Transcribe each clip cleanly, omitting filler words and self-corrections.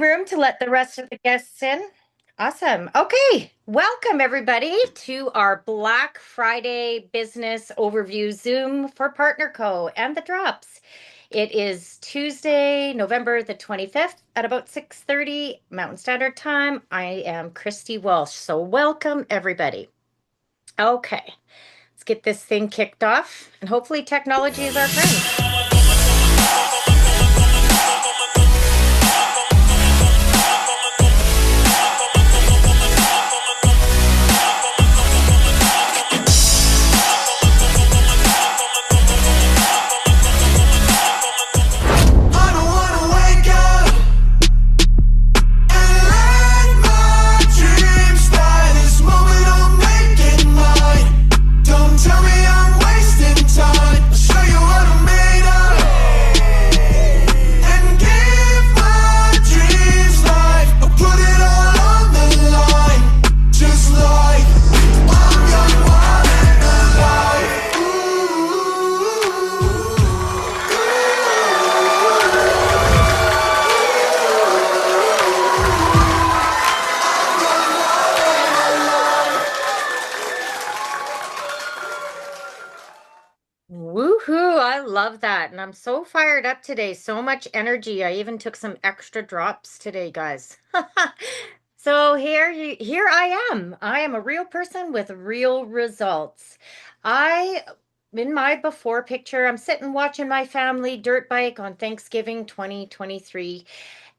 Room to let the rest of the guests in. Awesome. Okay. Welcome, everybody, to our Black Friday business overview Zoom for Partner Co. and the drops. It is Tuesday, November the 25th at about 6:30 Mountain Standard Time. I am Christy Walsh. So welcome, everybody. Okay. Let's get this thing kicked off, and hopefully technology is our friend. I don't wanna wake up and let my dreams die. This moment I'm making mine. Don't tell me I'm wasting time. I'll show you what I'm made of and give my dreams life. I'll put it all on the line, just like I'm young, wild and alive. Woohoo! I love that. And I'm so fired up today. So much energy. I even took some extra drops today, guys. So here I am. I am a real person with real results. I in my before picture, I'm sitting watching my family dirt bike on Thanksgiving 2023.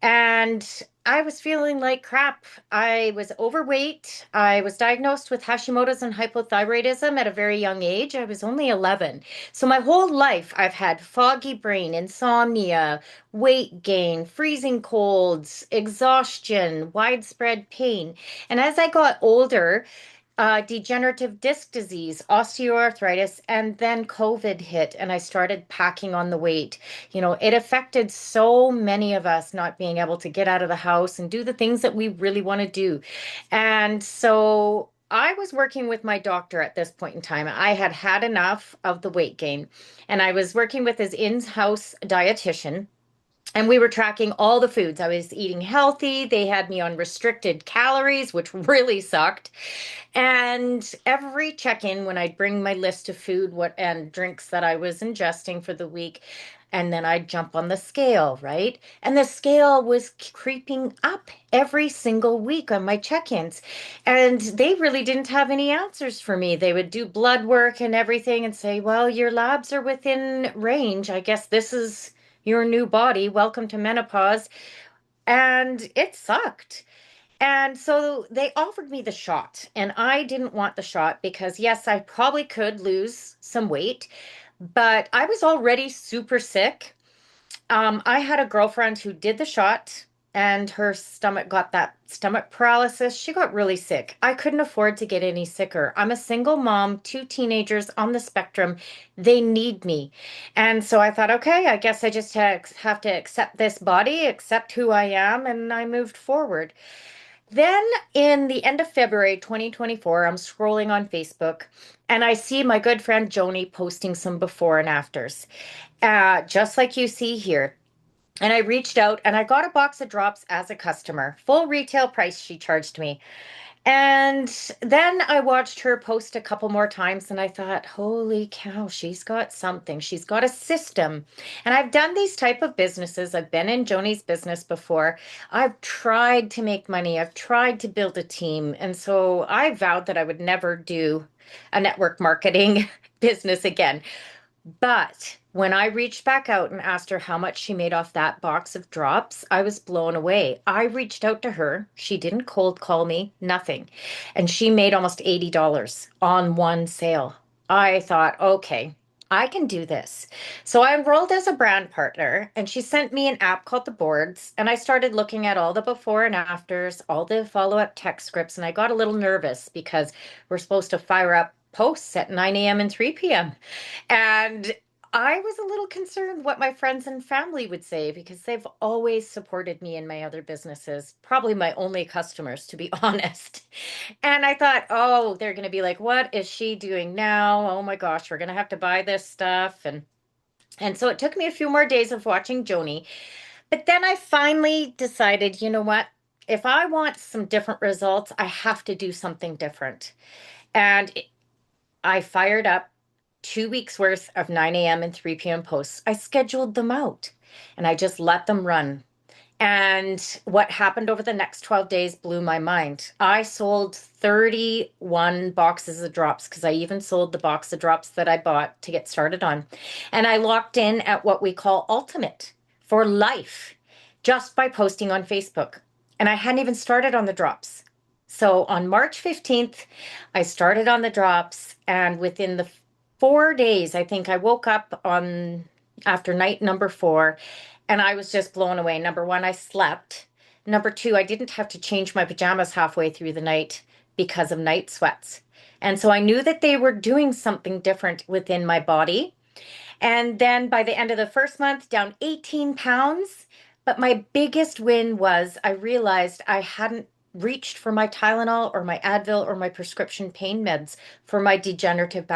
And I was feeling like crap. I was overweight. I was diagnosed with Hashimoto's and hypothyroidism at a very young age. I was only 11. So my whole life, I've had foggy brain, insomnia, weight gain, freezing colds, exhaustion, widespread pain. And as I got older, degenerative disc disease, osteoarthritis, and then COVID hit, and I started packing on the weight. It affected so many of us not being able to get out of the house and do the things that we really want to do. And so I was working with my doctor at this point in time. I had had enough of the weight gain, and I was working with his in-house dietitian. And we were tracking all the foods. I was eating healthy. They had me on restricted calories, which really sucked. And every check-in when I'd bring my list of food, what and drinks that I was ingesting for the week, and then I'd jump on the scale, right? And the scale was creeping up every single week on my check-ins. And they really didn't have any answers for me. They would do blood work and everything and say, well, your labs are within range. I guess this is your new body. Welcome to menopause. And it sucked. And so they offered me the shot, and I didn't want the shot because, yes, I probably could lose some weight, but I was already super sick. I had a girlfriend who did the shot, and her stomach got that stomach paralysis. She got really sick. I couldn't afford to get any sicker. I'm a single mom, two teenagers on the spectrum. They need me. And so I thought, okay, I guess I just have to accept this body, accept who I am, and I moved forward. Then in the end of February 2024, I'm scrolling on Facebook and I see my good friend Joni posting some before and afters, just like you see here. And I reached out and I got a box of drops as a customer. Full retail price she charged me. And then I watched her post a couple more times and I thought, holy cow, she's got something. She's got a system. And I've done these type of businesses. I've been in Joni's business before. I've tried to make money. I've tried to build a team. And so I vowed that I would never do a network marketing business again. But when I reached back out and asked her how much she made off that box of drops, I was blown away. I reached out to her. She didn't cold call me, nothing. And she made almost $80 on one sale. I thought, okay, I can do this. So I enrolled as a brand partner, and she sent me an app called The Boards. And I started looking at all the before and afters, all the follow-up text scripts. And I got a little nervous because we're supposed to fire up posts at 9 a.m. and 3 p.m. And I was a little concerned what my friends and family would say because they've always supported me in my other businesses, probably my only customers, to be honest. And I thought, oh, they're going to be like, what is she doing now? Oh my gosh, we're going to have to buy this stuff. And so it took me a few more days of watching Joni. But then I finally decided, you know what? If I want some different results, I have to do something different. And I fired up 2 weeks worth of 9 a.m. and 3 p.m. posts. I scheduled them out and I just let them run. And what happened over the next 12 days blew my mind. I sold 31 boxes of drops because I even sold the box of drops that I bought to get started on. And I locked in at what we call ultimate for life just by posting on Facebook. And I hadn't even started on the drops. So on March 15th, I started on the drops, and within the 4 days, I think I woke up on after night number four and I was just blown away. Number one, I slept. Number two, I didn't have to change my pajamas halfway through the night because of night sweats. And so I knew that they were doing something different within my body. And then by the end of the first month, down 18 pounds. But my biggest win was I realized I hadn't reached for my Tylenol or my Advil or my prescription pain meds for my degenerative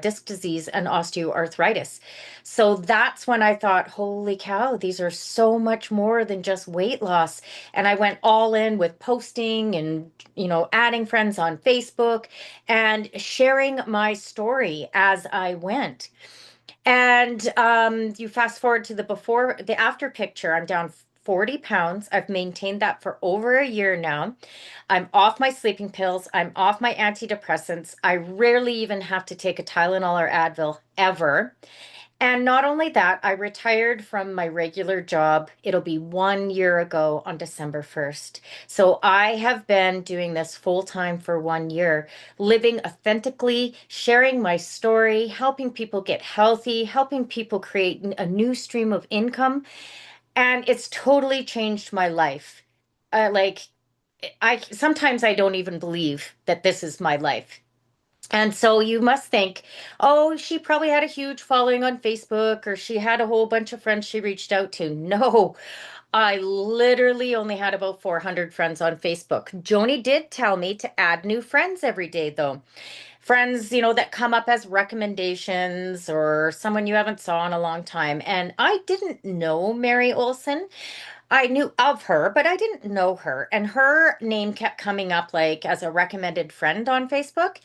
disc disease and osteoarthritis. So that's when I thought, holy cow, these are so much more than just weight loss. And I went all in with posting and, adding friends on Facebook and sharing my story as I went. And you fast forward to the after picture. I'm down 40 pounds. I've maintained that for over a year now. I'm off my sleeping pills. I'm off my antidepressants. I rarely even have to take a Tylenol or Advil ever. And not only that, I retired from my regular job. It'll be 1 year ago on December 1st. So I have been doing this full time for 1 year, living authentically, sharing my story, helping people get healthy, helping people create a new stream of income. And it's totally changed my life. Like, I sometimes I don't even believe that this is my life. And so you must think, oh, she probably had a huge following on Facebook or she had a whole bunch of friends she reached out to. No, I literally only had about 400 friends on Facebook. Joni did tell me to add new friends every day, though. Friends, that come up as recommendations or someone you haven't saw in a long time. And I didn't know Mary Olson. I knew of her, but I didn't know her. And her name kept coming up like as a recommended friend on Facebook.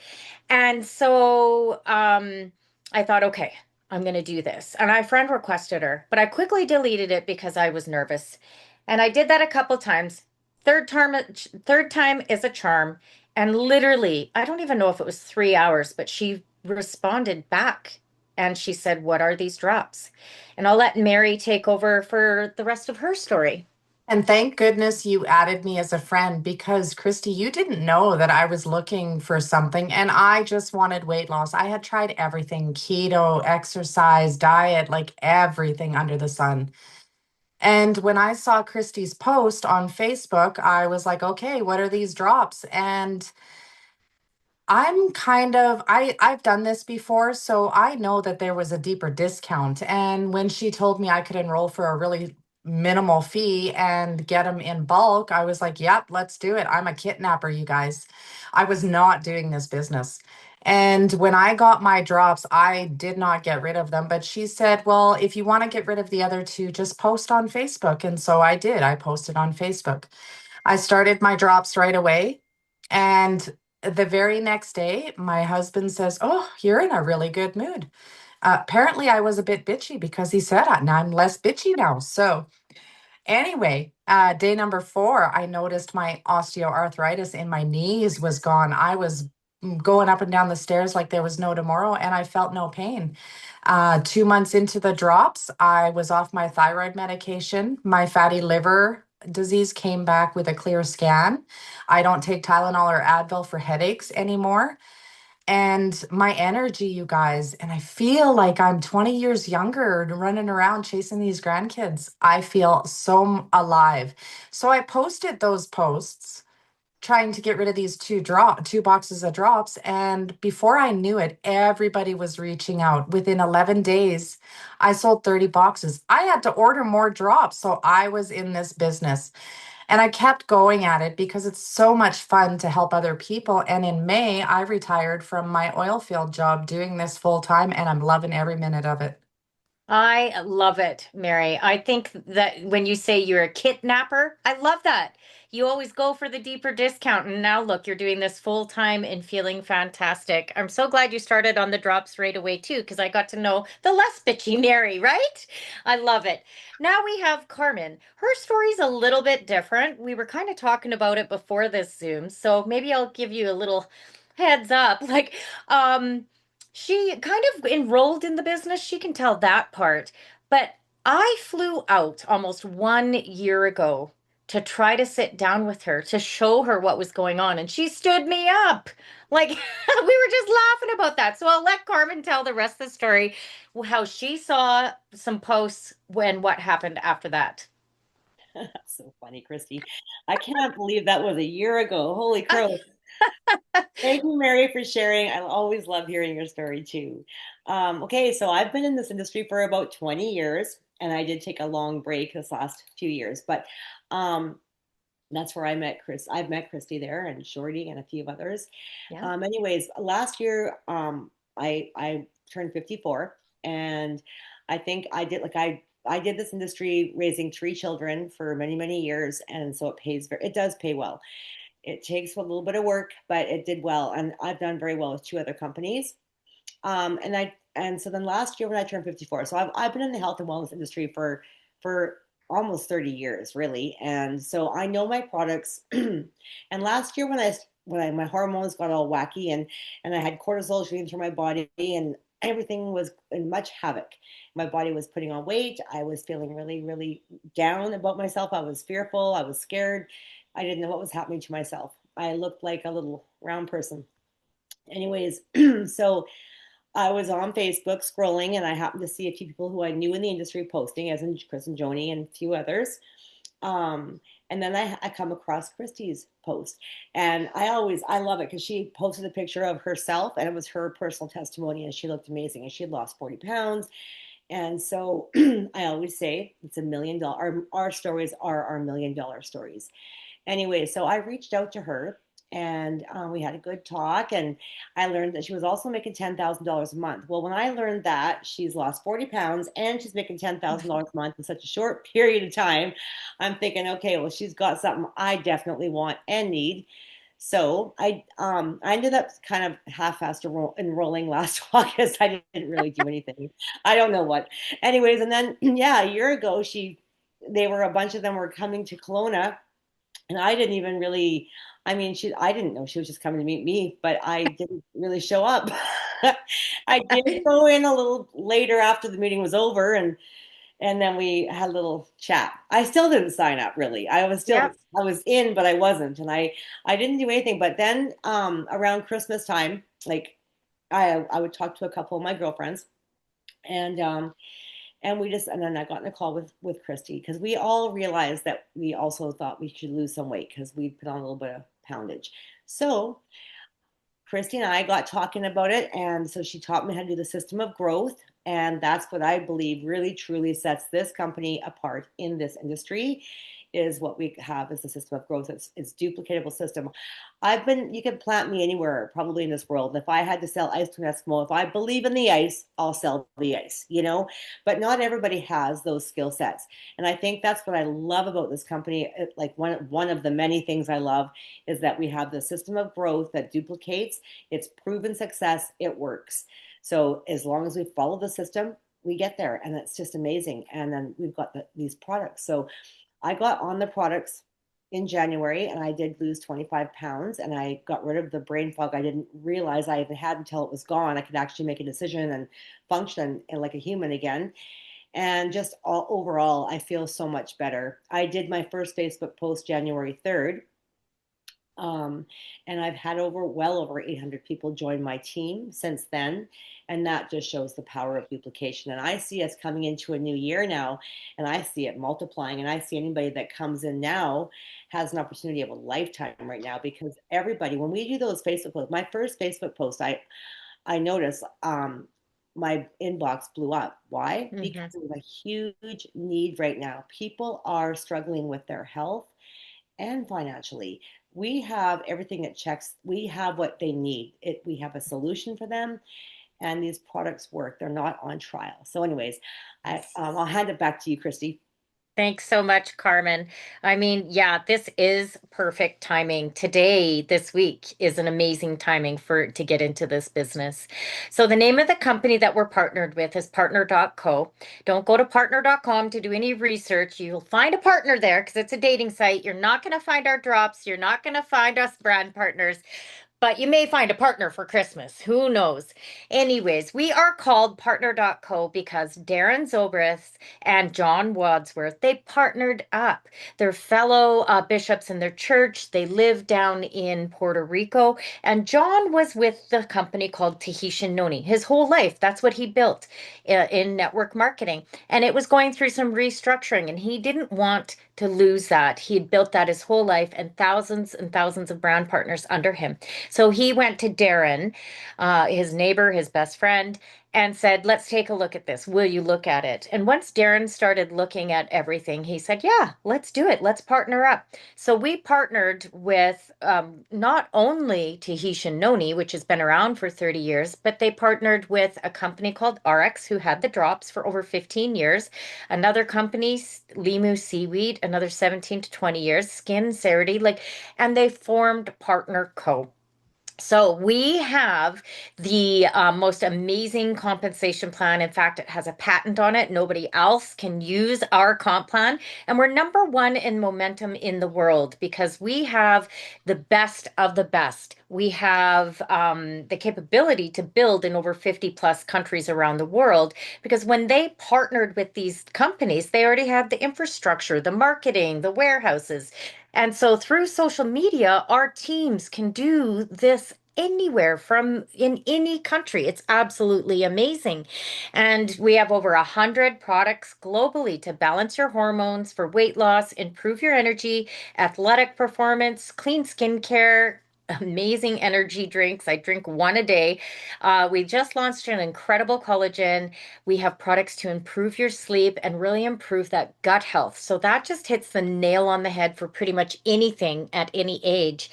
And so I thought, okay, I'm going to do this. And I friend requested her, but I quickly deleted it because I was nervous. And I did that a couple times. Third time is a charm. And literally, I don't even know if it was 3 hours, but she responded back and she said, "What are these drops?" And I'll let Mary take over for the rest of her story. And thank goodness you added me as a friend because, Christy, you didn't know that I was looking for something and I just wanted weight loss. I had tried everything, keto, exercise, diet, like everything under the sun. And when I saw Christy's post on Facebook, I was like, okay, what are these drops? And I've done this before, so I know that there was a deeper discount. And when she told me I could enroll for a really minimal fee and get them in bulk, I was like, yep, let's do it. I'm a kidnapper, you guys. I was not doing this business. And when I got my drops, I did not get rid of them. But she said, well, if you want to get rid of the other two, just post on Facebook. And so I did. I posted on Facebook. I started my drops right away. And the very next day, my husband says, "Oh, you're in a really good mood." Apparently, I was a bit bitchy because he said it, and I'm less bitchy now. So, anyway, day number four, I noticed my osteoarthritis in my knees was gone. I was going up and down the stairs like there was no tomorrow, and I felt no pain. 2 months into the drops, I was off my thyroid medication. My fatty liver disease came back with a clear scan. I don't take Tylenol or Advil for headaches anymore. And my energy, you guys, and I feel like I'm 20 years younger and running around chasing these grandkids. I feel so alive. So I posted those posts trying to get rid of these two boxes of drops, and before I knew it, everybody was reaching out. Within 11 days, I sold 30 boxes. I had to order more drops, so I was in this business. And I kept going at it because it's so much fun to help other people. And in May, I retired from my oil field job doing this full time, and I'm loving every minute of it. I love it, Mary. I think that when you say you're a kidnapper, I love that. You always go for the deeper discount. And now look, you're doing this full time and feeling fantastic. I'm so glad you started on the drops right away, too, because I got to know the less bitchy Mary, right? I love it. Now we have Carmen. Her story's a little bit different. We were kind of talking about it before this Zoom, so maybe I'll give you a little heads up. Um, she kind of enrolled in the business. She can tell that part. But I flew out almost 1 year ago to try to sit down with her to show her what was going on. And she stood me up. Like, we were just laughing about that. So I'll let Carmen tell the rest of the story, how she saw some posts when what happened after that. That's so funny, Christy. I cannot believe that was a year ago. Holy crow. Thank you, Mary, for sharing. I always love hearing your story too. Okay, so I've been in this industry for about 20 years, and I did take a long break this last few years, but um, that's where I met Chris. I've met Christy there and Shorty and a few others. Yeah. Anyways, last year I turned 54, and I think I did this industry raising three children for many years, and so it does pay well. It takes a little bit of work, but it did well, and I've done very well with two other companies. And so then last year when I turned 54, so I've been in the health and wellness industry for almost 30 years, really, and so I know my products. And last year when my hormones got all wacky and I had cortisol shooting through my body and everything was in much havoc. My body was putting on weight. I was feeling really down about myself. I was fearful. I was scared. I didn't know what was happening to myself. I looked like a little round person. Anyways, so I was on Facebook scrolling and I happened to see a few people who I knew in the industry posting, as in Chris and Joni and a few others. Um, and then I come across Christy's post, and I love it because she posted a picture of herself, and it was her personal testimony, and she looked amazing, and she had lost 40 pounds. And so I always say it's $1 million. Our stories are our $1 million stories. Anyway, so I reached out to her and we had a good talk. And I learned that she was also making $10,000 a month. Well, when I learned that she's lost 40 pounds and she's making $10,000 a month in such a short period of time, I'm thinking, okay, well, she's got something I definitely want and need. So I ended up kind of half-assed enrolling last August. I didn't really do anything. I don't know what. Anyways, and then yeah, a year ago they were a bunch of them were coming to Kelowna, and I didn't even really, I mean, I didn't know she was just coming to meet me, but I didn't really show up. I did go in a little later after the meeting was over, and then we had a little chat. I still didn't sign up really. Yeah. I was in, but I wasn't, and I didn't do anything. But then around Christmas time, like I would talk to a couple of my girlfriends, and and then I got in a call with Christy because we all realized that we also thought we should lose some weight because we put on a little bit of poundage. So Christy and I got talking about it, and so she taught me how to do the system of growth, and that's what I believe really truly sets this company apart in this industry. Is what we have as a system of growth. It's duplicatable system. You can plant me anywhere, probably in this world. If I had to sell ice to an Eskimo, if I believe in the ice, I'll sell the ice, you know? But not everybody has those skill sets. And I think that's what I love about this company. Like one of the many things I love is that we have the system of growth that duplicates. It's proven success. It works. So as long as we follow the system, we get there, and it's just amazing. And then we've got these products. So I got on the products in January and I did lose 25 pounds and I got rid of the brain fog I didn't realize I even had until it was gone. I could actually make a decision and function like a human again. And just overall, I feel so much better. I did my first Facebook post January 3rd. Um, and I've had well over 800 people join my team since then. And that just shows the power of duplication. And I see us coming into a new year now, and I see it multiplying. And I see anybody that comes in now has an opportunity of a lifetime right now because everybody, when we do those Facebook posts, my first Facebook post, I noticed my inbox blew up. Why? Hmm. Because there's a huge need right now. People are struggling with their health and financially. We have everything that checks. We have what they need. We have a solution for them, and these products work. They're not on trial. So, anyways, I'll hand it back to you, Christy. Thanks so much, Carmen. I mean, yeah, this is perfect timing. Today, this week is an amazing timing for to get into this business. So the name of the company that we're partnered with is partner.co. Don't go to partner.com to do any research. You'll find a partner there because it's a dating site. You're not going to find our drops. You're not going to find us brand partners. But you may find a partner for Christmas. Who knows? Anyways, we are called partner.co because Darren Zobrist and John Wadsworth, they partnered up. They're fellow bishops in their church. They live down in Puerto Rico. And John was with the company called Tahitian Noni his whole life. That's what he built in network marketing. And it was going through some restructuring, and he didn't want to lose that. He had built that his whole life and thousands of brand partners under him. So he went to Darren, his neighbor, his best friend, and said, let's take a look at this. Will you look at it? And once Darren started looking at everything, he said, yeah, let's do it. Let's partner up. So we partnered with not only Tahitian Noni, which has been around for 30 years, but they partnered with a company called RX, who had the drops for over 15 years. Another company, Limu Seaweed, another 17 to 20 years, Skin, Cerity, like, and they formed Partner Co. So we have the most amazing compensation plan. In fact, it has a patent on it. Nobody else can use our comp plan. And we're number one in momentum in the world because we have the best of the best. We have the capability to build in over 50 plus countries around the world because when they partnered with these companies, they already had the infrastructure, the marketing, the warehouses. And so through social media, our teams can do this anywhere from in any country. It's absolutely amazing. And we have over 100 products globally to balance your hormones for weight loss, improve your energy, athletic performance, clean skincare. Amazing energy drinks. I drink one a day. We just launched an incredible collagen. We have products to improve your sleep and really improve that gut health. So that just hits the nail on the head for pretty much anything at any age.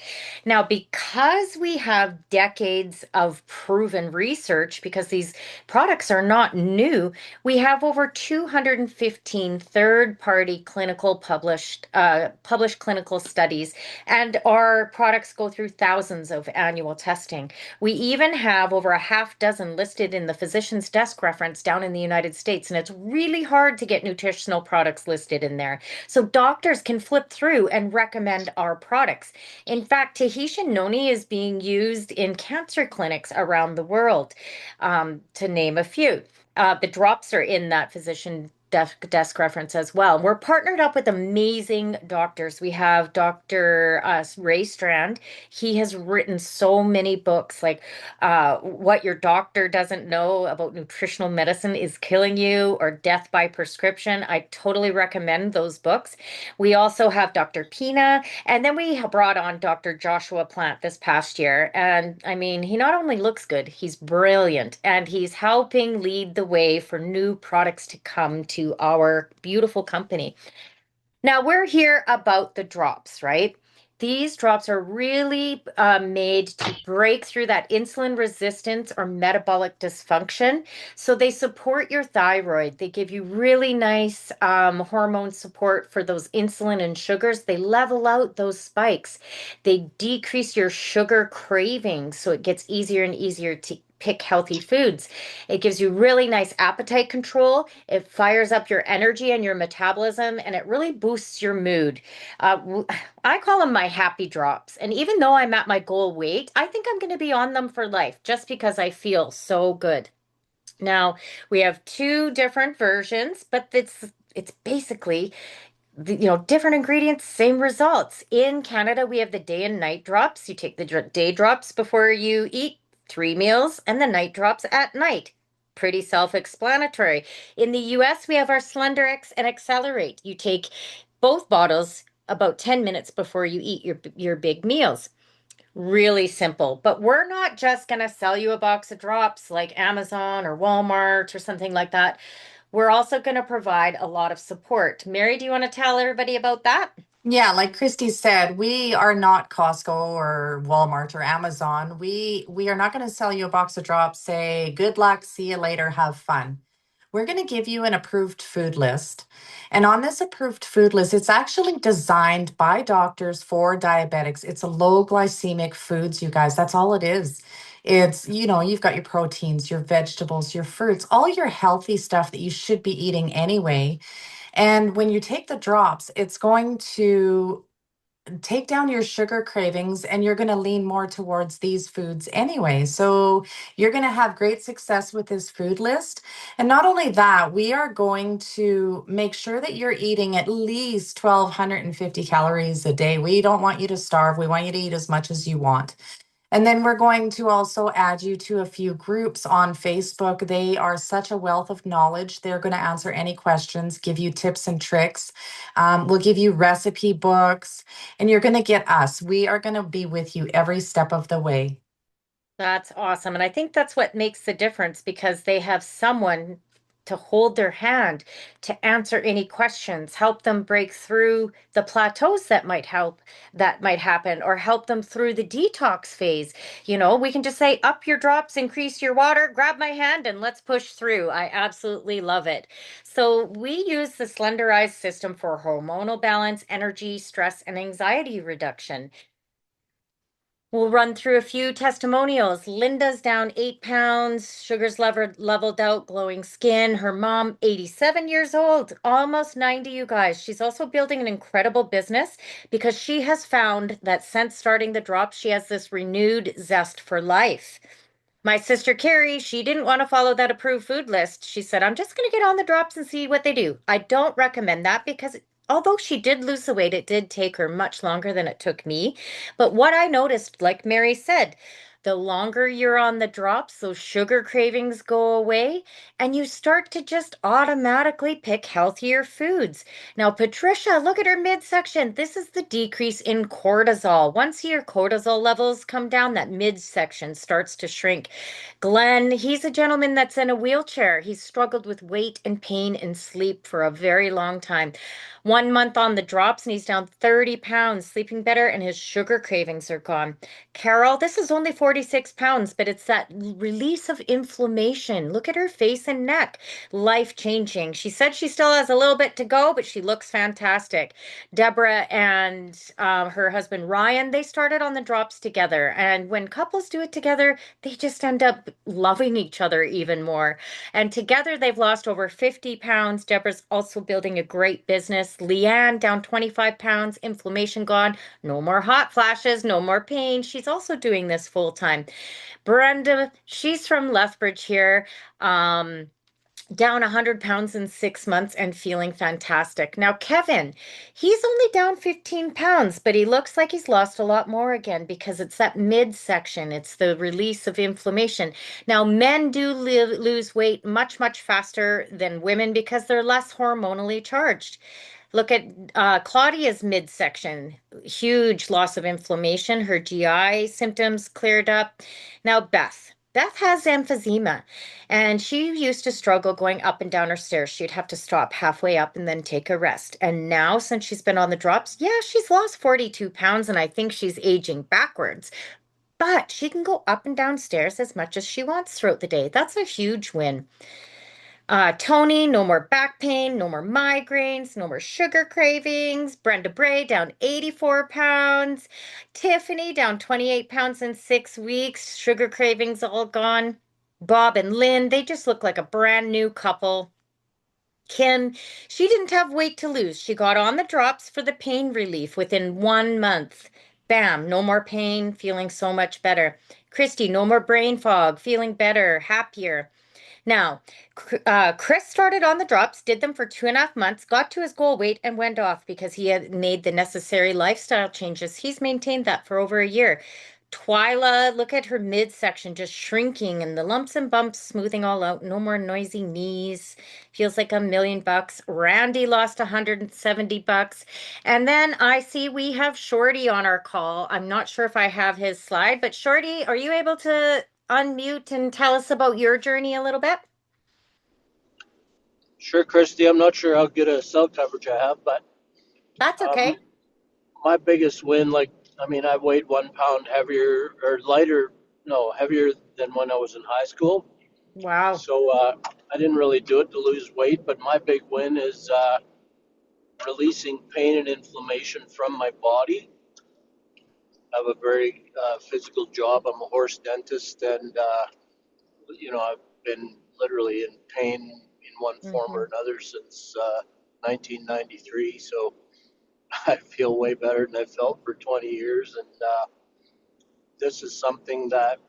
Now, because we have decades of proven research, because these products are not new, we have over 215 third-party clinical published clinical studies, and our products go through thousands of annual testing. We even have over a half dozen listed in the physician's desk reference down in the United States, and it's really hard to get nutritional products listed in there. So doctors can flip through and recommend our products. In fact, Tahitian Noni is being used in cancer clinics around the world, to name a few. The drops are in that physician desk reference as well. We're partnered up with amazing doctors. We have Dr. Ray Strand. He has written so many books, like What Your Doctor Doesn't Know About Nutritional Medicine is Killing You or Death by Prescription. I totally recommend those books. We also have Dr. Pina, and then we brought on Dr. Joshua Plant this past year. And I mean, he not only looks good, he's brilliant, and he's helping lead the way for new products to come to our beautiful company. Now we're here about the drops, right? These drops are really made to break through that insulin resistance or metabolic dysfunction. So they support your thyroid. They give you really nice hormone support for those insulin and sugars. They level out those spikes. They decrease your sugar cravings, so it gets easier and easier to pick healthy foods. It gives you really nice appetite control. It fires up your energy and your metabolism, and it really boosts your mood. I call them my happy drops. And even though I'm at my goal weight, I think I'm going to be on them for life just because I feel so good. Now, we have two different versions, but it's basically different ingredients, same results. In Canada, we have the day and night drops. You take the day drops before you eat 3 meals and the night drops at night. Pretty self-explanatory. In the US, we have our Slender X and Accelerate. You take both bottles about 10 minutes before you eat your big meals. Really simple. But we're not just going to sell you a box of drops like Amazon or Walmart or something like that. We're also going to provide a lot of support. Mary, do you want to tell everybody about that? Yeah, like Christy said, we are not Costco or Walmart or Amazon. We are not going to sell you a box of drops, say, good luck, see you later, have fun. We're going to give you an approved food list. And on this approved food list, it's actually designed by doctors for diabetics. It's a low glycemic foods, you guys. That's all it is. It's, you've got your proteins, your vegetables, your fruits, all your healthy stuff that you should be eating anyway. And when you take the drops, it's going to take down your sugar cravings and you're going to lean more towards these foods anyway. So you're going to have great success with this food list. And not only that, we are going to make sure that you're eating at least 1,250 calories a day. We don't want you to starve. We want you to eat as much as you want. And then we're going to also add you to a few groups on Facebook. They are such a wealth of knowledge. They're going to answer any questions, give you tips and tricks. We'll give you recipe books, and you're going to get us. We are going to be with you every step of the way. That's awesome. And I think that's what makes the difference because they have someone to hold their hand, to answer any questions, help them break through the plateaus that might happen, or help them through the detox phase. We can just say, up your drops, increase your water, grab my hand, and let's push through. I absolutely love it. So we use the slenderized system for hormonal balance, energy, stress, and anxiety reduction. We'll run through a few testimonials. Linda's down 8 pounds, sugar's leveled out, glowing skin. Her mom, 87 years old, almost 90, you guys. She's also building an incredible business because she has found that since starting the drops, she has this renewed zest for life. My sister Carrie, she didn't want to follow that approved food list. She said, I'm just going to get on the drops and see what they do. I don't recommend that because although she did lose the weight, it did take her much longer than it took me. But what I noticed, like Mary said, the longer you're on the drops, those sugar cravings go away, and you start to just automatically pick healthier foods. Now, Patricia, look at her midsection. This is the decrease in cortisol. Once your cortisol levels come down, that midsection starts to shrink. Glenn, he's a gentleman that's in a wheelchair. He's struggled with weight and pain and sleep for a very long time. 1 month on the drops, and he's down 30 pounds, sleeping better, and his sugar cravings are gone. Carol, this is only 46 pounds, but it's that release of inflammation. Look at her face and neck. Life changing. She said she still has a little bit to go, but she looks fantastic. Deborah and her husband Ryan, they started on the drops together. And when couples do it together, they just end up loving each other even more. And together they've lost over 50 pounds. Deborah's also building a great business. Leanne down 25 pounds, inflammation gone, no more hot flashes, no more pain. She's also doing this full time. Brenda, she's from Lethbridge here. Down 100 pounds in 6 months and feeling fantastic. Now, Kevin, he's only down 15 pounds, but he looks like he's lost a lot more again because it's that midsection. It's the release of inflammation. Now, men do lose weight much, much faster than women because they're less hormonally charged. Look at Claudia's midsection, huge loss of inflammation. Her GI symptoms cleared up. Now, Beth has emphysema, and she used to struggle going up and down her stairs. She'd have to stop halfway up and then take a rest. And now, since she's been on the drops, yeah, she's lost 42 pounds, and I think she's aging backwards. But she can go up and down stairs as much as she wants throughout the day. That's a huge win. Tony, no more back pain, no more migraines, no more sugar cravings. Brenda Bray down 84 pounds. Tiffany down 28 pounds in 6 weeks. Sugar cravings all gone. Bob and Lynn, they just look like a brand new couple. Kim, she didn't have weight to lose. She got on the drops for the pain relief within 1 month. Bam, no more pain, feeling so much better. Christy, no more brain fog, feeling better, happier. Now, Chris started on the drops, did them for 2.5 months, got to his goal weight, and went off because he had made the necessary lifestyle changes. He's maintained that for over a year. Twyla, look at her midsection just shrinking and the lumps and bumps smoothing all out. No more noisy knees. Feels like $1 million. Randy lost 170 bucks. And then I see we have Shorty on our call. I'm not sure if I have his slide, but Shorty, are you able to unmute and tell us about your journey a little bit? Sure, Christy. I'm not sure how good a cell coverage I have, but That's um, okay. my biggest win, like, I mean, I weighed 1 pound heavier or lighter, no, heavier than when I was in high school. Wow. So I didn't really do it to lose weight, but my big win is releasing pain and inflammation from my body. I have a very physical job. I'm a horse dentist, and I've been literally in pain in one form Hmm. or another since 1993. So I feel way better than I felt for 20 years, and this is something that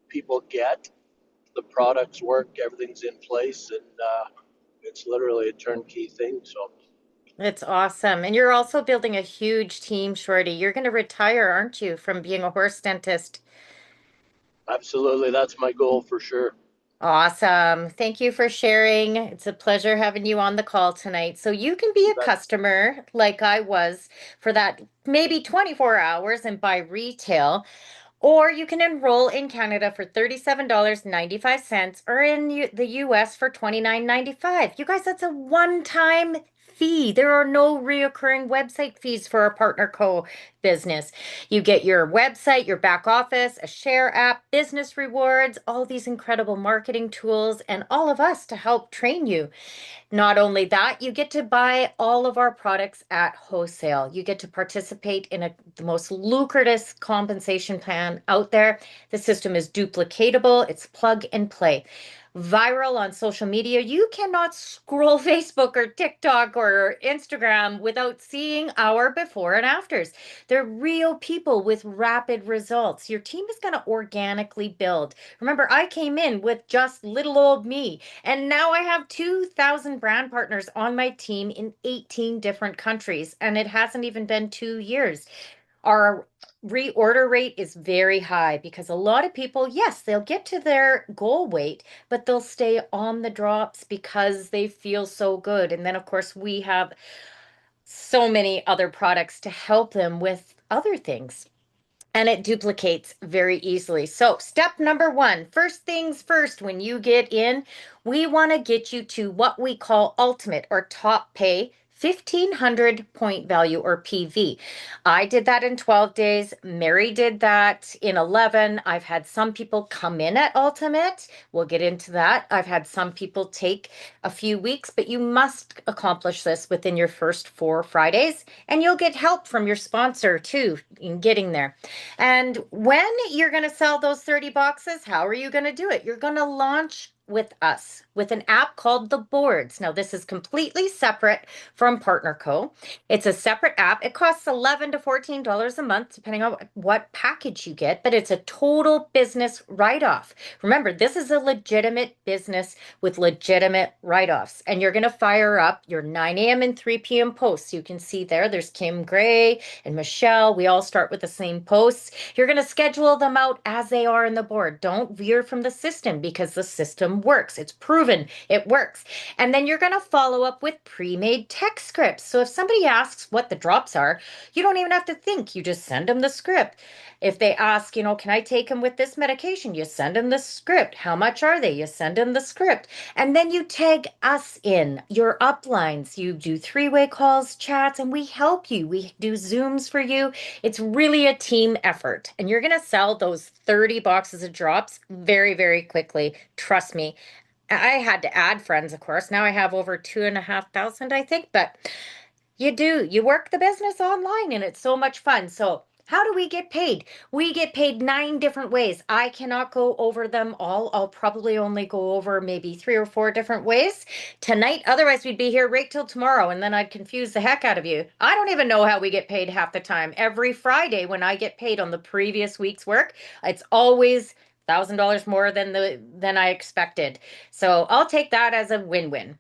people get. The products work, everything's in place, and it's literally a turnkey thing. So It's awesome. And you're also building a huge team, Shorty. You're going to retire, aren't you, from being a horse dentist? absolutely, that's my goal for sure. Awesome. Thank you for sharing. It's a pleasure having you on the call tonight. So you can be You a bet. customer like I was for that maybe 24 hours and buy retail. Or you can enroll in Canada for $37.95 or in the US for $29.95. You guys, that's a one-time fee. There are no reoccurring website fees for a partner co business. You get your website, your back office, a share app, business rewards, all these incredible marketing tools, and all of us to help train you. Not only that, you get to buy all of our products at wholesale. You get to participate in the most lucrative compensation plan out there. The system is duplicatable, it's plug and play. Viral on social media. You cannot scroll Facebook or TikTok or Instagram without seeing our before and afters. They're real people with rapid results. Your team is going to organically build. Remember, I came in with just little old me. And now I have 2,000 brand partners on my team in 18 different countries, and it hasn't even been 2 years. Our reorder rate is very high because a lot of people, yes, they'll get to their goal weight, but they'll stay on the drops because they feel so good. And then, of course, we have so many other products to help them with other things, and it duplicates very easily. So, step number one, first things first, when you get in, we want to get you to what we call ultimate or top pay. 1,500 point value or PV. I did that in 12 days. Mary did that in 11. I've had some people come in at ultimate. We'll get into that. I've had some people take a few weeks, but you must accomplish this within your first 4 Fridays, and you'll get help from your sponsor too in getting there. And when you're going to sell those 30 boxes, how are you going to do it? You're going to launch with us with an app called The Boards. Now, this is completely separate from Partner Co. It's a separate app. It costs $11 to $14 a month, depending on what package you get, but it's a total business write-off. Remember, this is a legitimate business with legitimate write-offs, and you're going to fire up your 9 a.m. and 3 p.m. posts. You can see there's Kim Gray and Michelle. We all start with the same posts. You're going to schedule them out as they are in the board. Don't veer from the system because the system works. It's proven it works. And then you're going to follow up with pre-made text scripts. So if somebody asks what the drops are, you don't even have to think. You just send them the script. If they ask, can I take them with this medication? You send them the script. How much are they? You send them the script. And then you tag us in your uplines. You do three-way calls, chats, and we help you. We do Zooms for you. It's really a team effort. And you're going to sell those 30 boxes of drops very, very quickly. Trust me. I had to add friends, of course. Now I have over 2,500, I think, but you work the business online and it's so much fun. So, how do we get paid? We get paid 9 different ways. I cannot go over them all. I'll probably only go over maybe 3 or 4 different ways tonight. Otherwise, we'd be here right till tomorrow and then I'd confuse the heck out of you. I don't even know how we get paid half the time. Every Friday when I get paid on the previous week's work, it's always $1,000 more than I expected. So, I'll take that as a win-win.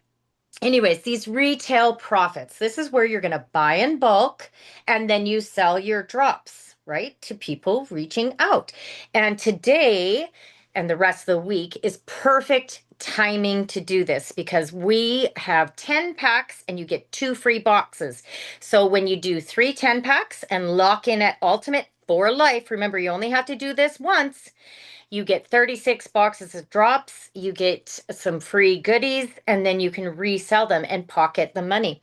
Anyways, these retail profits, this is where you're going to buy in bulk and then you sell your drops, right, to people reaching out. And today and the rest of the week is perfect timing to do this because we have 10 packs and you get 2 free boxes. So when you do 3 10 packs and lock in at Ultimate for life, remember you only have to do this once. You get 36 boxes of drops, you get some free goodies, and then you can resell them and pocket the money.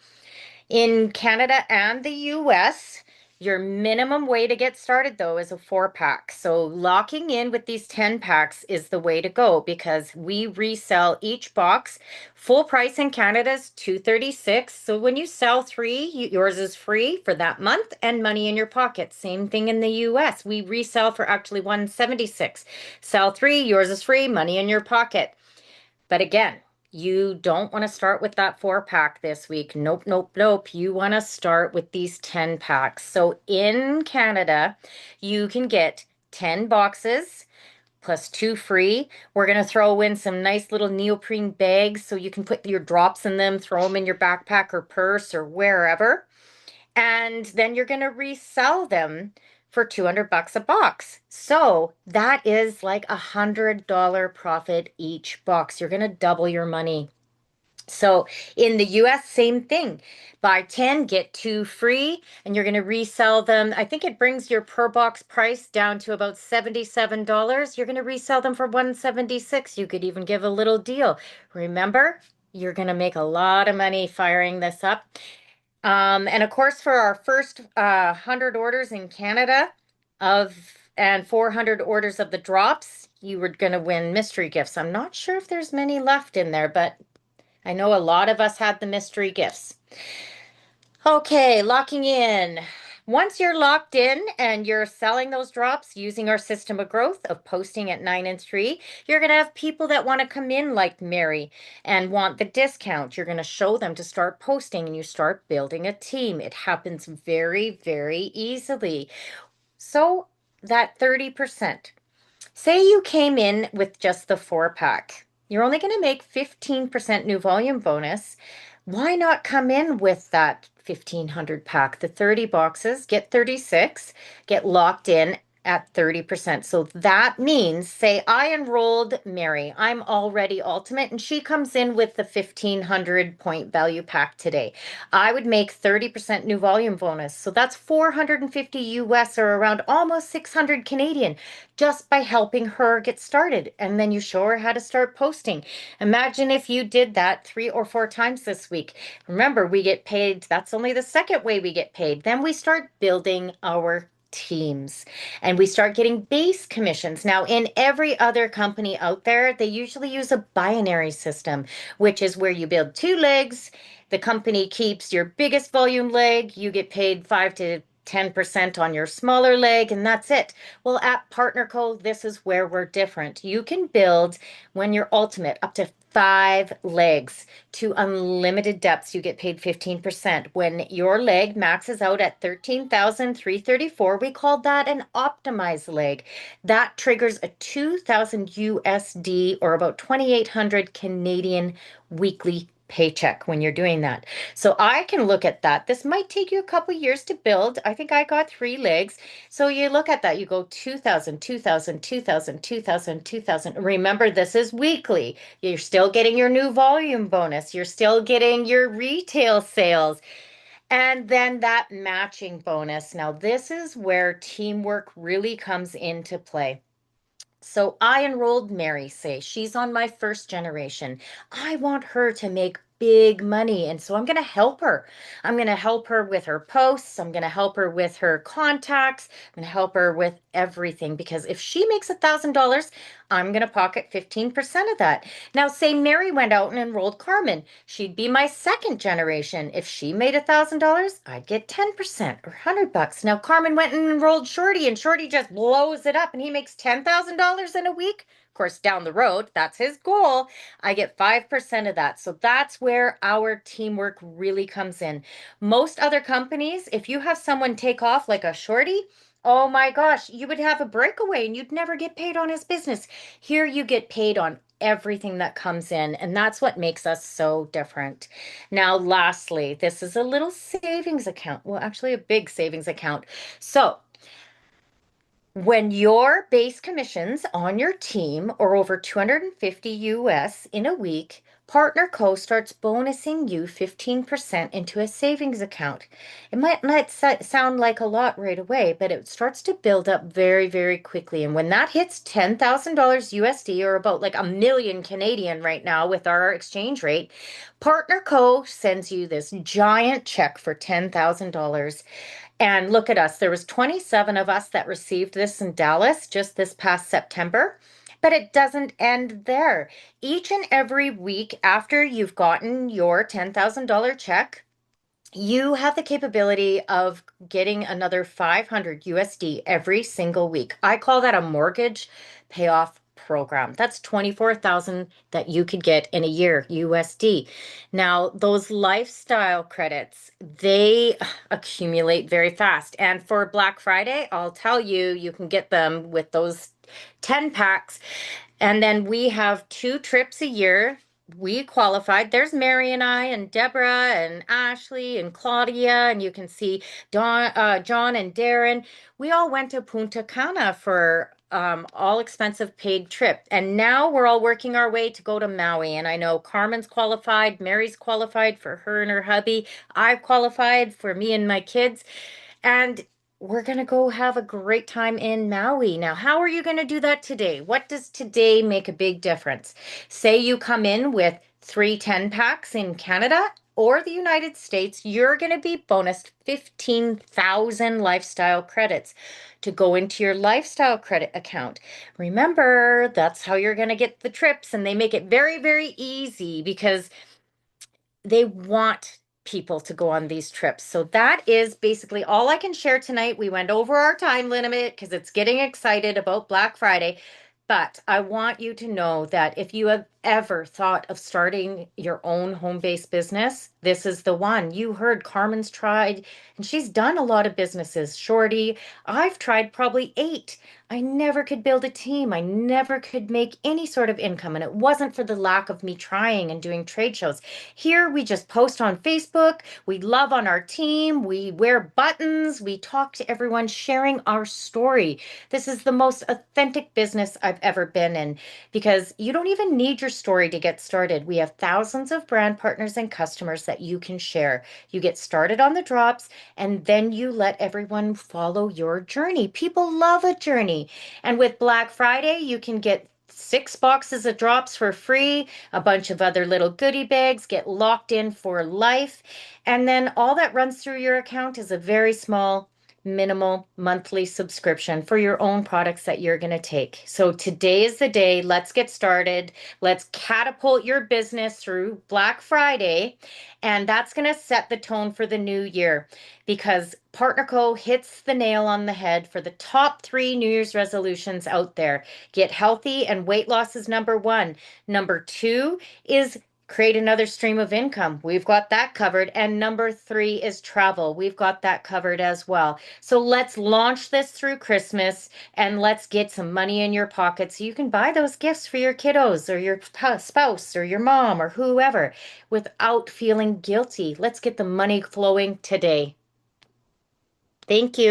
In Canada and the US, Your minimum way to get started, though, is a 4 pack. So locking in with these 10 packs is the way to go because we resell each box. Full price in Canada is 236. So when you sell three, yours is free for that month and money in your pocket. Same thing in the US. We resell for actually 176. Sell three, yours is free, money in your pocket. But again, you don't want to start with that 4 pack this week. Nope, nope, nope. You want to start with these 10 packs. So in Canada, you can get 10 boxes plus two free. We're going to throw in some nice little neoprene bags so you can put your drops in them, throw them in your backpack or purse or wherever. And then you're going to resell them for 200 bucks a box. So that is like $100 profit each box. You're going to double your money. So in the US, same thing. Buy 10, get two free, and you're going to resell them. I think it brings your per box price down to about $77. You're going to resell them for 176. You could even give a little deal. Remember, you're going to make a lot of money firing this up. And of course, for our first 100 orders in Canada of and 400 orders of the drops, you were going to win mystery gifts. I'm not sure if there's many left in there, but I know a lot of us had the mystery gifts. Okay, locking in. Once you're locked in and you're selling those drops using our system of growth of posting at 9 and 3, you're going to have people that want to come in like Mary and want the discount. You're going to show them to start posting and you start building a team. It happens very, very easily. So that 30%. Say you came in with just the 4 pack. You're only going to make 15% new volume bonus. Why not come in with that 1500 pack, the 30 boxes, get 36, get locked in at 30%. So that means, say I enrolled Mary, I'm already ultimate, and she comes in with the 1500 point value pack today. I would make 30% new volume bonus. So that's 450 US or around almost 600 Canadian just by helping her get started. And then you show her how to start posting. Imagine if you did that 3 or 4 times this week. Remember, we get paid. That's only the second way we get paid. Then we start building our teams and we start getting base commissions. Now, in every other company out there, they usually use a binary system, which is where you build two legs. The company keeps your biggest volume leg. You get paid 5 to 10% on your smaller leg, and that's it. Well, at PartnerCo, this is where we're different. You can build, when you're ultimate, up to 5 legs to unlimited depths. You get paid 15%. When your leg maxes out at 13,334, we call that an optimized leg. That triggers a 2,000 USD or about 2,800 Canadian weekly paycheck when you're doing that. So I can look at that. This might take you a couple years to build. I think I got 3 legs. So you look at that, you go 2,000, 2,000, 2,000, 2,000, 2,000. Remember, this is weekly. You're still getting your new volume bonus. You're still getting your retail sales. And then that matching bonus. Now, this is where teamwork really comes into play. So I enrolled Mary, say she's on my first generation. I want her to make big money. And so I'm going to help her. I'm going to help her with her posts. I'm going to help her with her contacts. I'm going to help her with everything because if she makes $1,000, I'm going to pocket 15% of that. Now, say Mary went out and enrolled Carmen. She'd be my second generation. If she made $1,000, I'd get 10% or 100 bucks. Now, Carmen went and enrolled Shorty, and Shorty just blows it up and he makes $10,000 in a week. Of course, down the road, that's his goal. I get 5% of that. So that's where our teamwork really comes in. Most other companies, if you have someone take off like a Shorty, oh my gosh, you would have a breakaway and you'd never get paid on his business. Here you get paid on everything that comes in, and that's what makes us so different. Now, lastly, this is a little savings account. Well, actually, a big savings account. So, when your base commissions on your team are over 250 US in a week, PartnerCo starts bonusing you 15% into a savings account. It might not sound like a lot right away, but it starts to build up very, very quickly. And when that hits $10,000 USD or about like a million Canadian right now with our exchange rate, PartnerCo sends you this giant check for $10,000. And look at us. There was 27 of us that received this in Dallas just this past September. But it doesn't end there. Each and every week after you've gotten your $10,000 check, you have the capability of getting another 500 USD every single week. I call that a mortgage payoff program. That's 24,000 that you could get in a year USD. Now, those lifestyle credits, they accumulate very fast. And for Black Friday, I'll tell you, you can get them with those 10 packs. And then we have 2 trips a year. We qualified. There's Mary and I and Deborah and Ashley and Claudia, and you can see John and Darren. We all went to Punta Cana for all expensive paid trip. And now we're all working our way to go to Maui. And I know Carmen's qualified, Mary's qualified for her and her hubby. I've qualified for me and my kids. And we're going to go have a great time in Maui. Now, how are you going to do that today? What does today make a big difference? Say you come in with 3 10 packs in Canada or the United States, you're going to be bonused 15,000 lifestyle credits to go into your lifestyle credit account. Remember, that's how you're going to get the trips, and they make it very, very easy because they want people to go on these trips. So that is basically all I can share tonight. We went over our time limit because it's getting excited about Black Friday. But I want you to know that if you have ever thought of starting your own home-based business, this is the one. You heard Carmen's tried, and she's done a lot of businesses. Shorty, I've tried probably 8. I never could build a team. I never could make any sort of income, and it wasn't for the lack of me trying and doing trade shows. Here, we just post on Facebook. We love on our team. We wear buttons. We talk to everyone, sharing our story. This is the most authentic business I've ever been in because you don't even need your story to get started. We have thousands of brand partners and customers that you can share. You get started on the drops and then you let everyone follow your journey. People love a journey. And with Black Friday, you can get 6 boxes of drops for free, a bunch of other little goodie bags, get locked in for life. And then all that runs through your account is a very small minimal monthly subscription for your own products that you're going to take. So today is the day. Let's get started. Let's catapult your business through Black Friday. And that's going to set the tone for the new year because PartnerCo hits the nail on the head for the top 3 New Year's resolutions out there. Get healthy, and weight loss is number 1. Number 2 is create another stream of income. We've got that covered. And number 3 is travel. We've got that covered as well. So let's launch this through Christmas and let's get some money in your pocket so you can buy those gifts for your kiddos or your spouse or your mom or whoever without feeling guilty. Let's get the money flowing today. Thank you.